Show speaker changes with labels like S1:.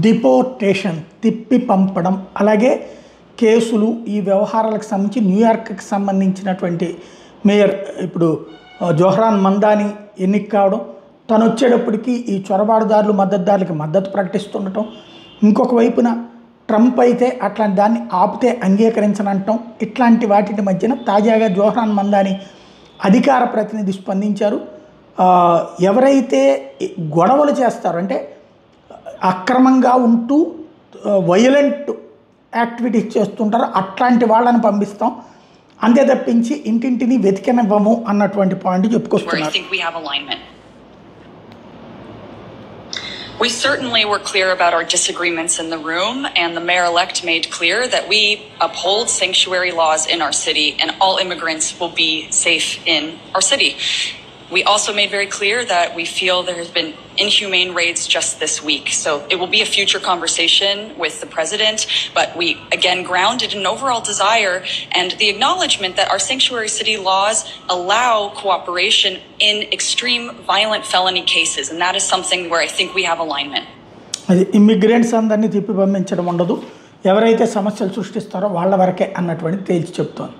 S1: Deportation తిప్పి పంపడం, అలాగే కేసులు, ఈ వ్యవహారాలకు సంబంధించి న్యూయార్క్కి సంబంధించినటువంటి మేయర్ ఇప్పుడు జోహ్రాన్ మందాని ఎన్నిక కావడం, తను వచ్చేటప్పటికి ఈ చొరబాటుదారులు మద్దతుదారులకి మద్దతు ప్రకటిస్తుండటం, ఇంకొక వైపున ట్రంప్ అయితే అట్లాంటి దాన్ని ఆపితే అంగీకరించనంటం, ఇట్లాంటి వాటి మధ్యన తాజాగా జోహ్రాన్ మందాని అధికార ప్రతినిధి స్పందించారు. ఎవరైతే గొడవలు చేస్తారో అంటే అక్రమంగా ఉంటూ వయలెంట్ యాక్టివిటీస్ చేస్తుంటారో అట్లాంటి వాళ్ళని పంపిస్తాం, అంతే తప్పించి ఇంటింటిని వెతికనివ్వము అన్నటువంటి point చెప్పుకొస్తున్నారు.
S2: We certainly were clear about our disagreements in the room, and the mayor-elect made clear that we uphold sanctuary laws in our city and all immigrants will be safe in our city. We also made very clear that we feel there has been inhumane raids just this week. So it will be a future conversation with the president, but we again grounded an overall desire and the acknowledgement that our sanctuary city laws allow cooperation in extreme violent felony cases. And that is something where I think we have alignment.
S1: అది immigrants అందరినీ తిప్పి పంపించడం ఉండదు, ఎవరైతే సమస్యలు సృష్టిస్తారో వాళ్ళ వరకే అన్నటువంటి తేల్చి చెప్తోంది.